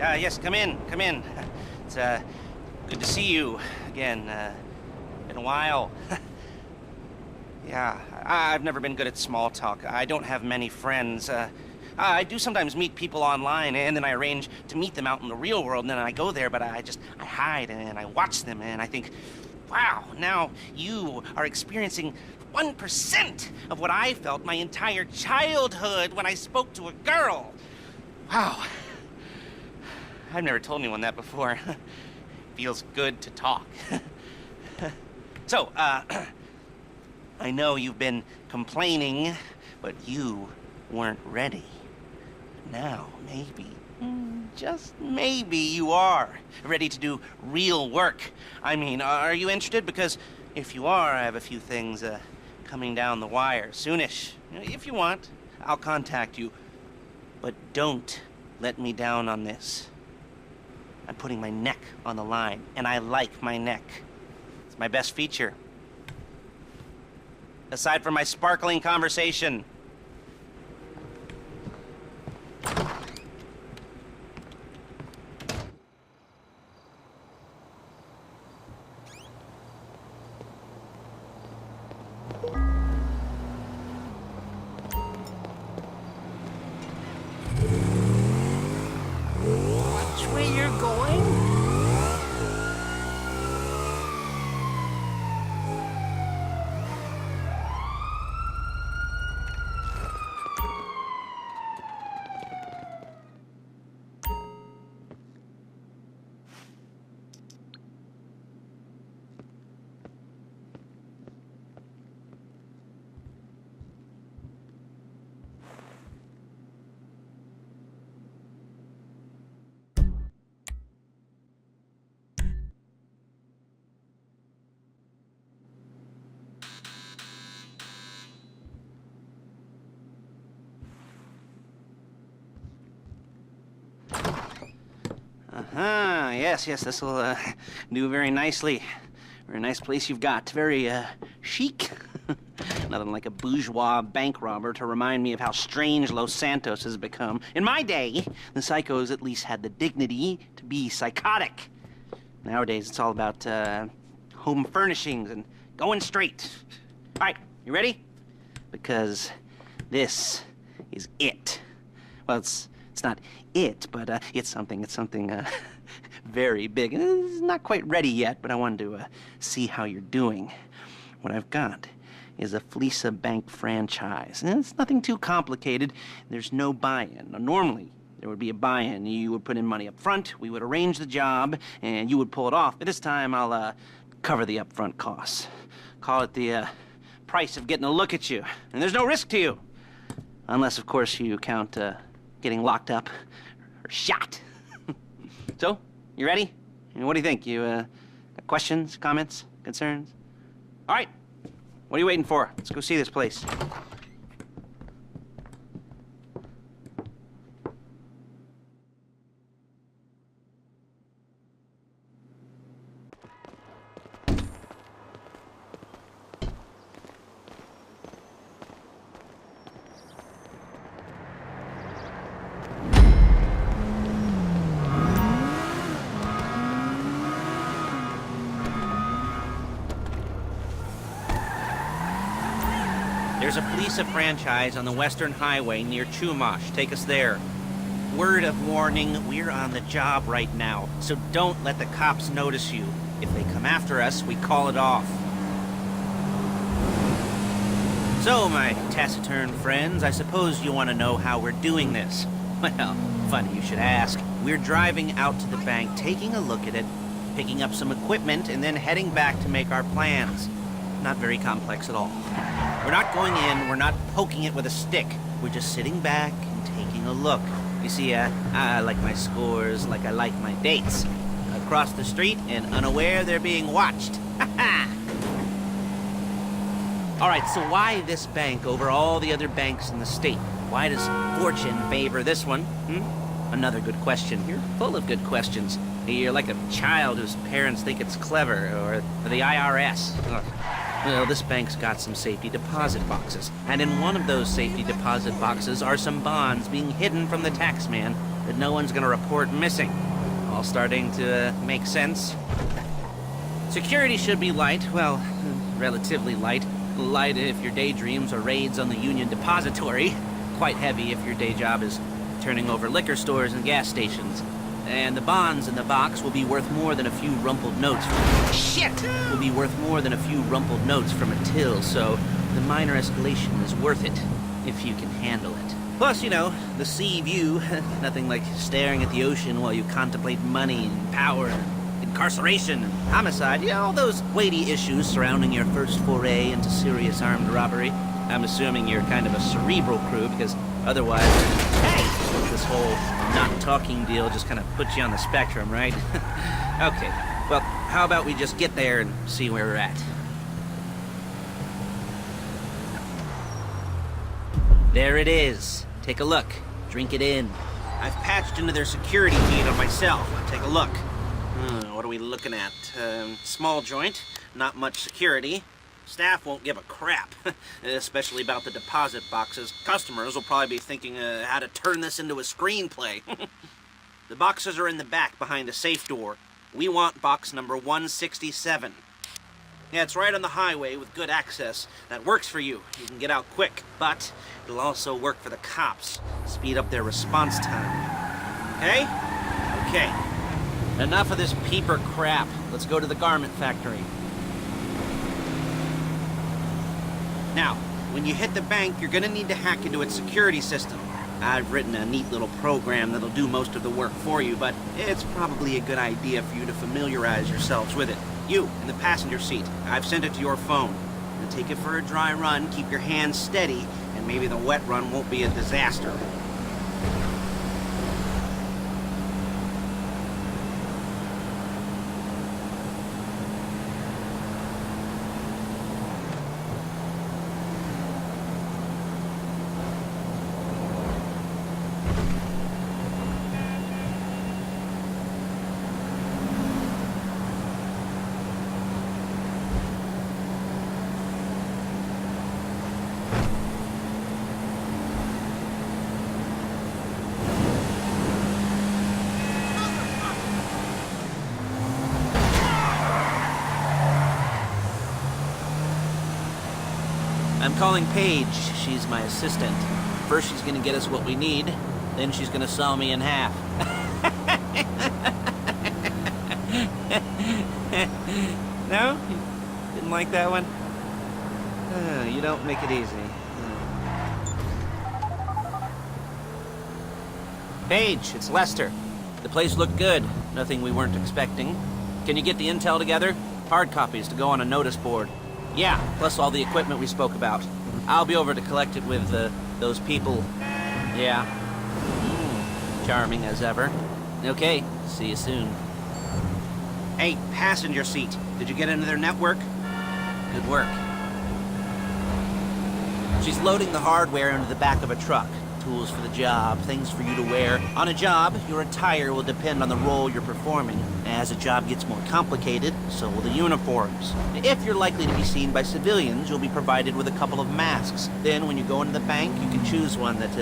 Yes, come in, come in. It's, good to see you again. Been a while. Yeah, I've never been good at small talk. I don't have many friends. I do sometimes meet people online, and then I arrange to meet them out in the real world, and then I go there, but I hide, and I watch them, and I think, wow, now you are experiencing 1% of what I felt my entire childhood when I spoke to a girl. Wow. I've never told anyone that before. Feels good to talk. So, I know you've been complaining, but you weren't ready. Now, maybe, just maybe you are ready to do real work. I mean, are you interested? Because if you are, I have a few things coming down the wire soonish. If you want, I'll contact you. But don't let me down on this. I'm putting my neck on the line, and I like my neck. It's my best feature. Aside from my sparkling conversation. Yes, this will do very nicely. Very nice place you've got. Very chic. Nothing like a bourgeois bank robber to remind me of how strange Los Santos has become. In my day, the psychos at least had the dignity to be psychotic. Nowadays, it's all about home furnishings and going straight. All right, you ready? Because this is it. Well, it's not it, but it's something very big. It's not quite ready yet, but I wanted to see how you're doing. What I've got is a Fleeca bank franchise. And it's nothing too complicated. There's no buy-in. Now, normally, there would be a buy-in. You would put in money up front, we would arrange the job, and you would pull it off. But this time, I'll cover the upfront costs. Call it the price of getting a look at you. And there's no risk to you. Unless, of course, you count getting locked up or shot. So, you ready? What do you think? You got questions, comments, concerns? All right. What are you waiting for? Let's go see this place. There's a Fleeca franchise on the Western Highway near Chumash. Take us there. Word of warning, we're on the job right now, so don't let the cops notice you. If they come after us, we call it off. So, my taciturn friends, I suppose you want to know how we're doing this. Well, funny you should ask. We're driving out to the bank, taking a look at it, picking up some equipment, and then heading back to make our plans. Not very complex at all. We're not going in, we're not poking it with a stick. We're just sitting back and taking a look. You see, I like my scores like I like my dates. Across the street and unaware they're being watched. All right, so why this bank over all the other banks in the state? Why does fortune favor this one? Another good question. You're full of good questions. You're like a child whose parents think it's clever, or the IRS. Ugh. Well, this bank's got some safety deposit boxes, and in one of those safety deposit boxes are some bonds being hidden from the taxman that no one's gonna report missing. All starting to make sense. Security should be light, well, relatively light. Light if your daydreams are raids on the Union Depository. Quite heavy if your day job is turning over liquor stores and gas stations. And the bonds in the box will be worth more than a few rumpled notes. Shit! Will be worth more than a few rumpled notes from a till, so the minor escalation is worth it, if you can handle it. Plus, you know, the sea view, nothing like staring at the ocean while you contemplate money and power and incarceration and homicide. You know, all those weighty issues surrounding your first foray into serious armed robbery. I'm assuming you're kind of a cerebral crew, because otherwise, hey! This whole not talking deal just kind of puts you on the spectrum, right? Okay, well, how about we just get there and see where we're at? There it is. Take a look. Drink it in. I've patched into their security feed on myself. Take a look. What are we looking at? Small joint, not much security. Staff won't give a crap, especially about the deposit boxes. Customers will probably be thinking how to turn this into a screenplay. The boxes are in the back behind a safe door. We want box number 167. Yeah, it's right on the highway with good access. That works for you. You can get out quick, but it'll also work for the cops. Speed up their response time. Okay? Okay. Enough of this peeper crap. Let's go to the garment factory. Now, when you hit the bank, you're gonna need to hack into its security system. I've written a neat little program that'll do most of the work for you, but it's probably a good idea for you to familiarize yourselves with it. You, in the passenger seat, I've sent it to your phone. Now take it for a dry run, keep your hands steady, and maybe the wet run won't be a disaster. I'm calling Paige. She's my assistant. First she's gonna get us what we need, then she's gonna saw me in half. No? Didn't like that one? You don't make it easy. Paige, it's Lester. The place looked good. Nothing we weren't expecting. Can you get the intel together? Hard copies to go on a notice board. Yeah, plus all the equipment we spoke about. I'll be over to collect it with, those people. Yeah. Charming as ever. Okay, see you soon. Hey, passenger seat. Did you get into their network? Good work. She's loading the hardware into the back of a truck. Tools for the job, things for you to wear. On a job, your attire will depend on the role you're performing. As the job gets more complicated, so will the uniforms. If you're likely to be seen by civilians, you'll be provided with a couple of masks. Then when you go into the bank, you can choose one that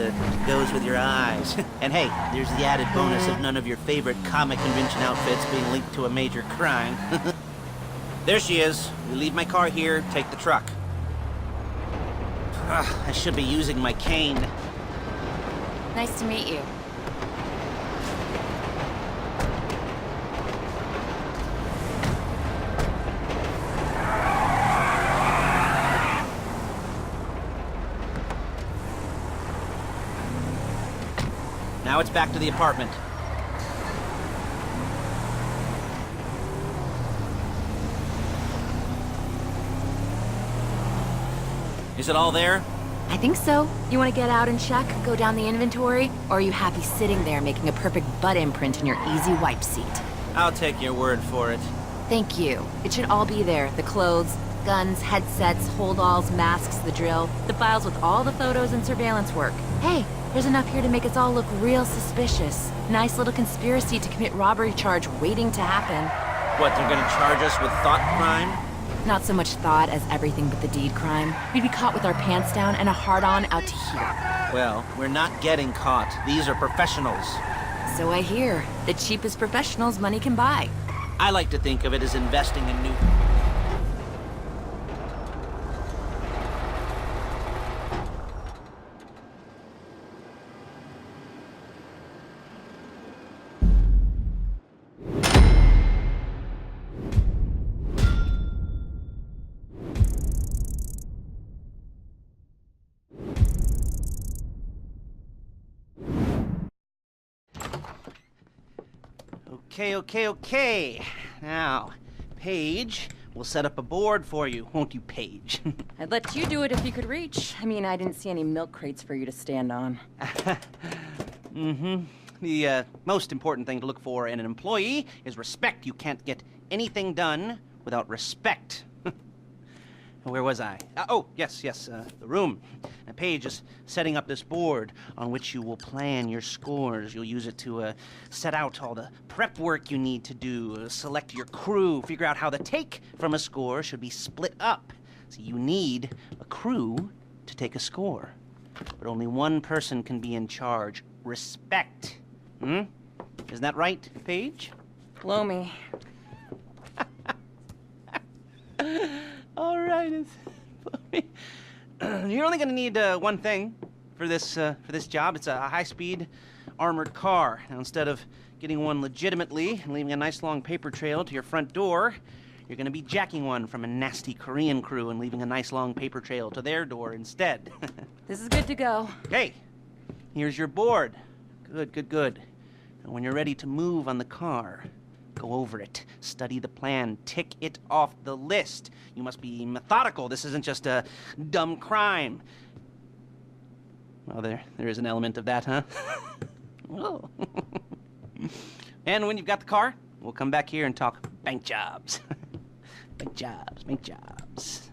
goes with your eyes. And hey, there's the added bonus of none of your favorite comic convention outfits being linked to a major crime. There she is. We leave my car here, take the truck. I should be using my cane. Nice to meet you. Now it's back to the apartment. Is it all there? I think so. You want to get out and check, go down the inventory? Or are you happy sitting there making a perfect butt imprint in your easy wipe seat? I'll take your word for it. Thank you. It should all be there. The clothes, guns, headsets, hold-alls, masks, the drill. The files with all the photos and surveillance work. Hey, there's enough here to make us all look real suspicious. Nice little conspiracy to commit robbery charge waiting to happen. What, they're gonna charge us with thought crime? Not so much thought as everything but the deed crime. We'd be caught with our pants down and a hard-on out to here. Well, we're not getting caught. These are professionals. So I hear. The cheapest professionals money can buy. I like to think of it as investing in new... Okay. Now, Paige will set up a board for you, won't you, Paige? I'd let you do it if you could reach. I mean, I didn't see any milk crates for you to stand on. The most important thing to look for in an employee is respect. You can't get anything done without respect. Where was I? Yes, the room. And Paige is setting up this board on which you will plan your scores. You'll use it to set out all the prep work you need to do, select your crew, figure out how the take from a score should be split up. So you need a crew to take a score. But only one person can be in charge. Respect. Isn't that right, Paige? Blow me. All right. You're only going to need one thing for this job. It's a high-speed armored car. Now, instead of getting one legitimately and leaving a nice long paper trail to your front door, you're going to be jacking one from a nasty Korean crew and leaving a nice long paper trail to their door instead. This is good to go. Okay, here's your board. Good. And when you're ready to move on the car, go over it, study the plan, tick it off the list. You must be methodical. This isn't just a dumb crime. Well, there is an element of that, huh? Oh. And when you've got the car, we'll come back here and talk bank jobs. Bank jobs.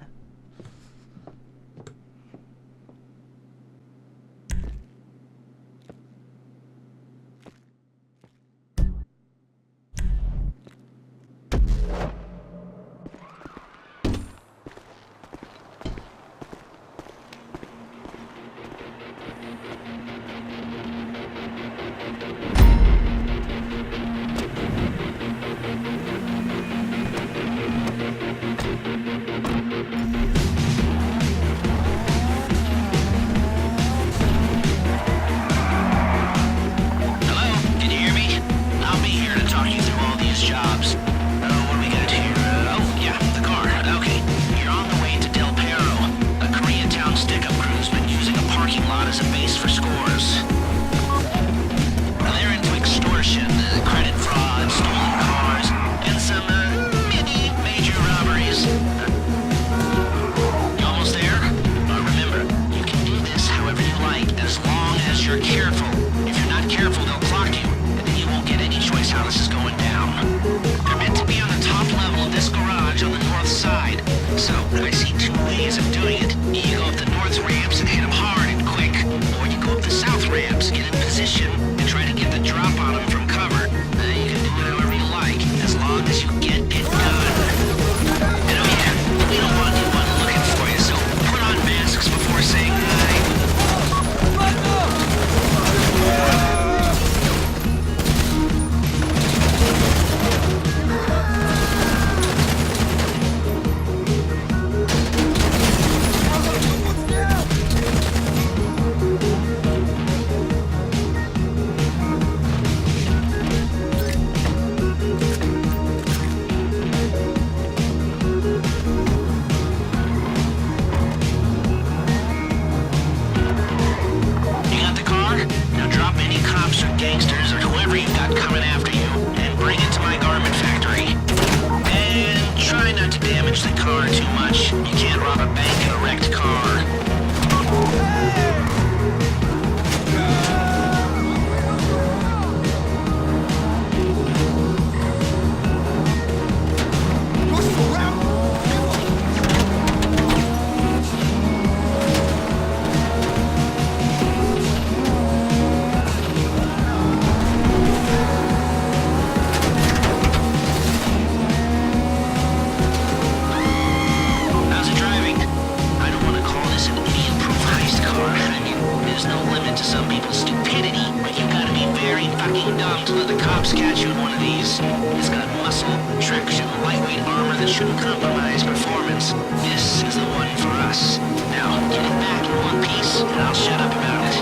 to let the cops catch you in one of these. It's got muscle, traction, lightweight armor that shouldn't compromise performance. This is the one for us. Now, get it back in one piece, and I'll shut up about it.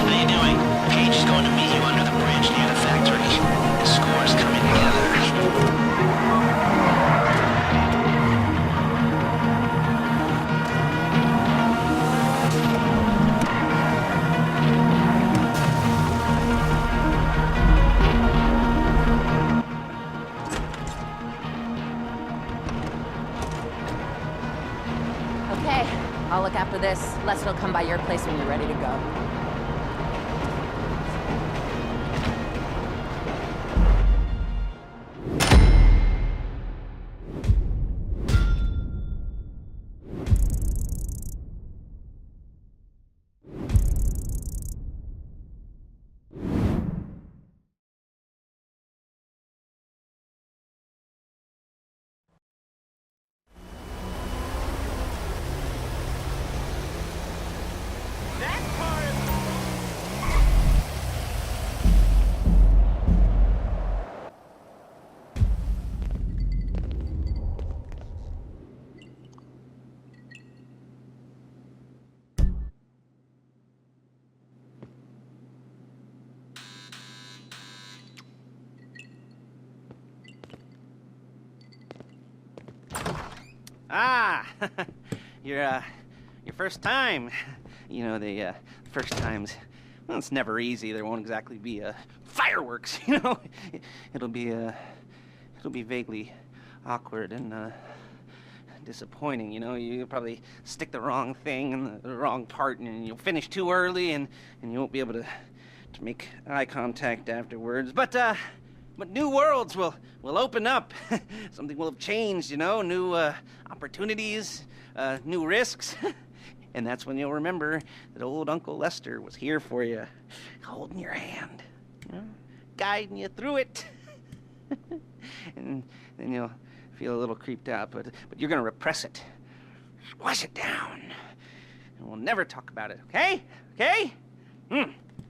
How you doing? Paige is going to meet you under the bridge near the factory. The score's coming together. Okay, I'll look after this. Leslie will come by your place when you're ready to go. Ah, your first time. You know, the first times, well, it's never easy. There won't exactly be fireworks, you know. It'll be vaguely awkward and disappointing, you know. You'll probably stick the wrong thing in the wrong part, and you'll finish too early, and you won't be able to make eye contact afterwards. But new worlds will open up. Something will have changed, you know, new opportunities, new risks. And that's when you'll remember that old Uncle Lester was here for you, holding your hand, you know, guiding you through it. And then you'll feel a little creeped out, but you're gonna repress it. Squash it down. And we'll never talk about it, okay? Okay?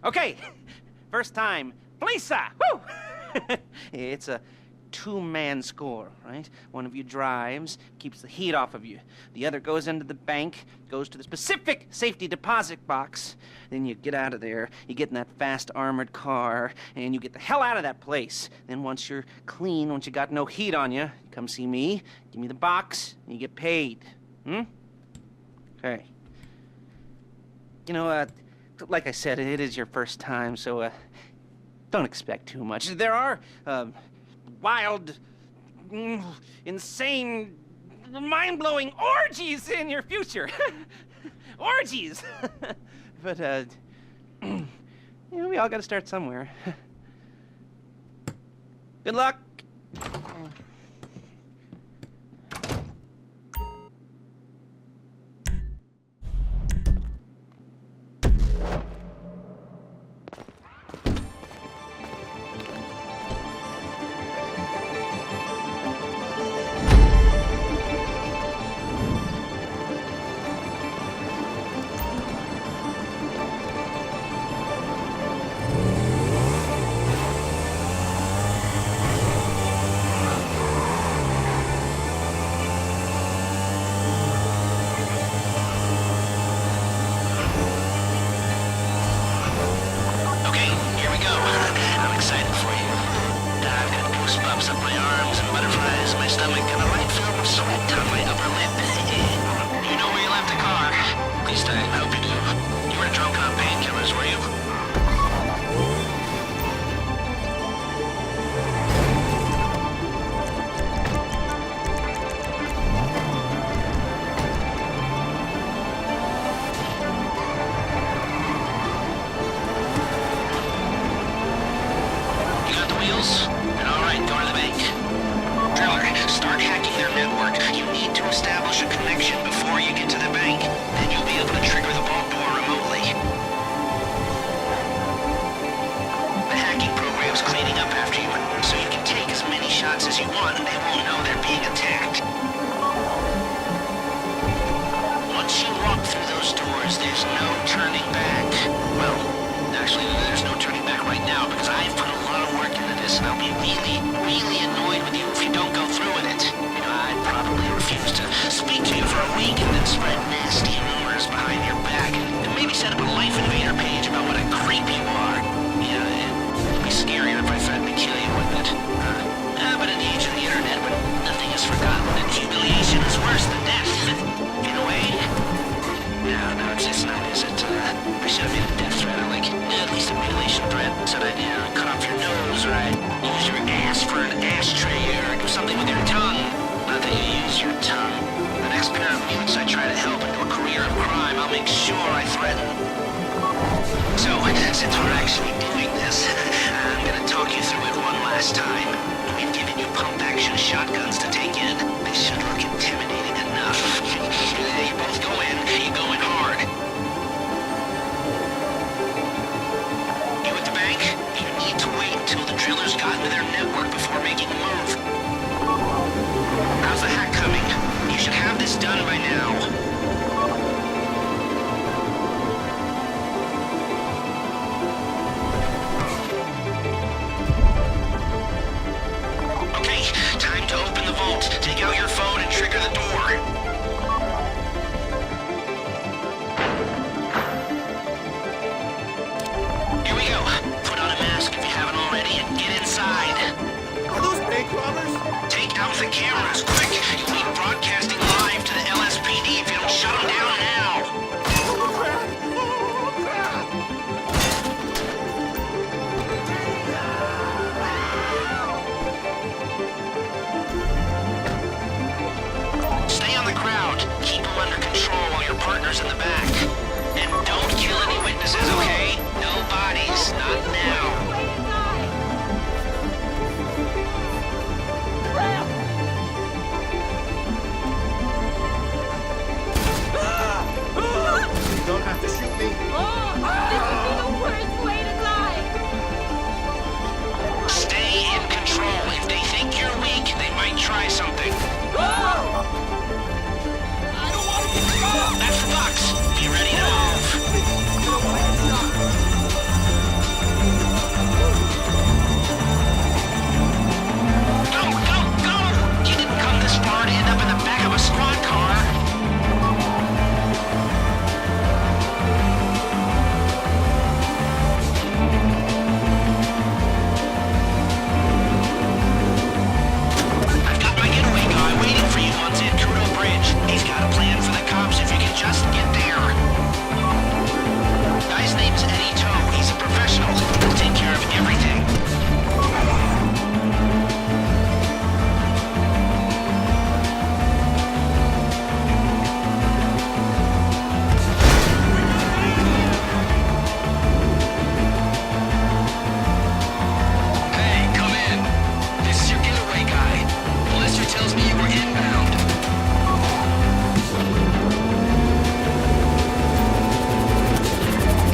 Okay. First time. Fleeca! Woo! It's a two-man score, right? One of you drives, keeps the heat off of you. The other goes into the bank, goes to the specific safety deposit box. Then you get out of there, you get in that fast armored car, and you get the hell out of that place. Then once you're clean, once you got no heat on you, come see me, give me the box, and you get paid. Okay. You know, like I said, it is your first time, so, don't expect too much. There are, wild, insane, mind-blowing orgies in your future. Orgies! But, you know, we all gotta start somewhere. Good luck! Actually, there's no turning back right now because I've put a lot of work into this, and I'll be really, really annoyed with you if you don't go through with it. You know, I'd probably refuse to speak to you for a week and then spread nasty rumors behind your back, and maybe set up a Life Invader page about what a creep you are. You know, it'd be scarier if I threatened to kill you, wouldn't it? But in the age of the internet, when nothing is forgotten and humiliation is worse than death, in a way. No, it's not, is it? I should have made a death threat, or like, at least a mutilation threat. Said I'd, cut off your nose, or I'd use your ass for an ashtray, or do something with your tongue. Not that you use your tongue. The next pair of mutes I try to help into a career of crime, I'll make sure I threaten. So, since we're actually doing this, I'm gonna talk you through it one last time. We've given you pump-action shotguns to take in. They should look intimidating enough. You both go in. You go in hard. You at the bank? You need to wait until the drillers got into their network before making a move. How's the hack coming? You should have this done by now. Time to open the vault. Take out your phone and trigger the door. Here we go. Put on a mask if you haven't already and get inside. Are those bank robbers? Take out the cameras, quick! You'll be broadcasting live to the LSPD if you don't shut them down now. Oh, crap! Oh, crap! Stay on the crowd. Keep them under control while your partner's in the back. And don't kill any witnesses, okay? No bodies, not now. You don't have to shoot me. This would be the worst way to die! Stay in control. If they think you're weak, they might try something. I don't want to get shot! That's the box. Be ready to move. I don't want to get shot! Go, go, go! You didn't come this far to end up in the back of a squad car. I've got my getaway guy waiting for you on Zancudo Bridge. He's got a plan for the cops if you can just get there. Guy's name's Eddie Toe. He's a professional. He'll take care of everything. Hey, come in. This is your getaway guy. Lester tells me you were inbound.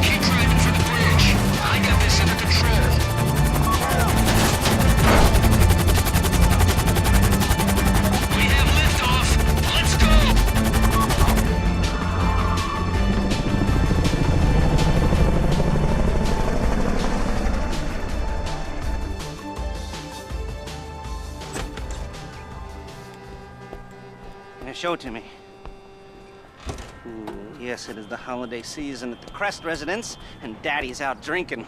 Keep driving for the bridge. I got this under control. We have liftoff. Let's go. Show it to me. Yes, it is the holiday season at the Crest residence, and Daddy's out drinking.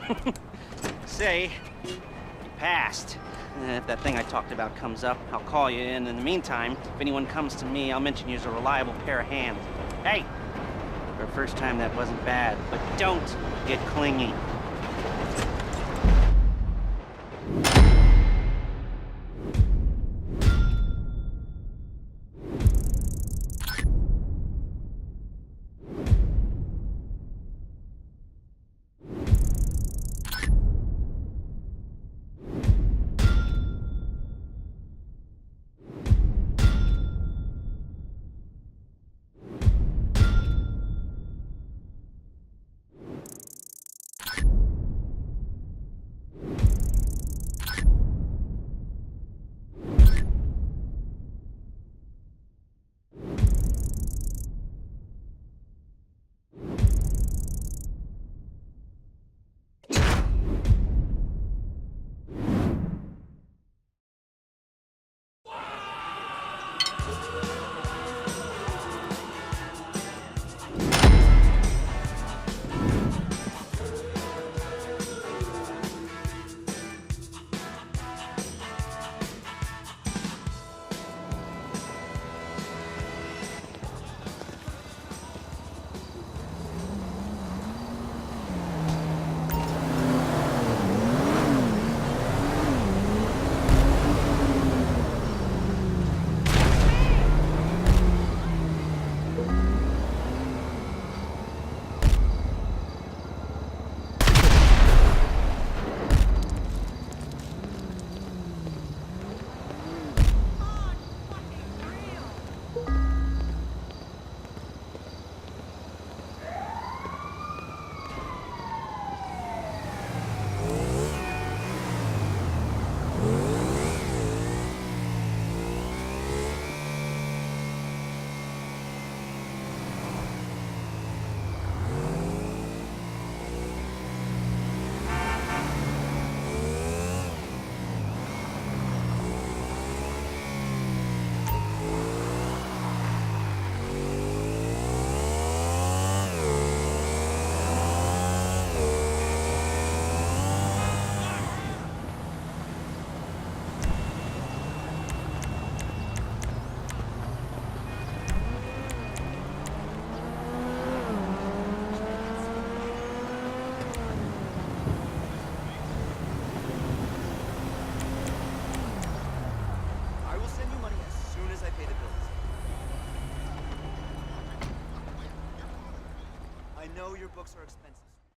Say, you passed. If that thing I talked about comes up, I'll call you in. In the meantime, if anyone comes to me, I'll mention you as a reliable pair of hands. Hey, for a first time, that wasn't bad, but don't get clingy. pay the bills. I know your books are expensive.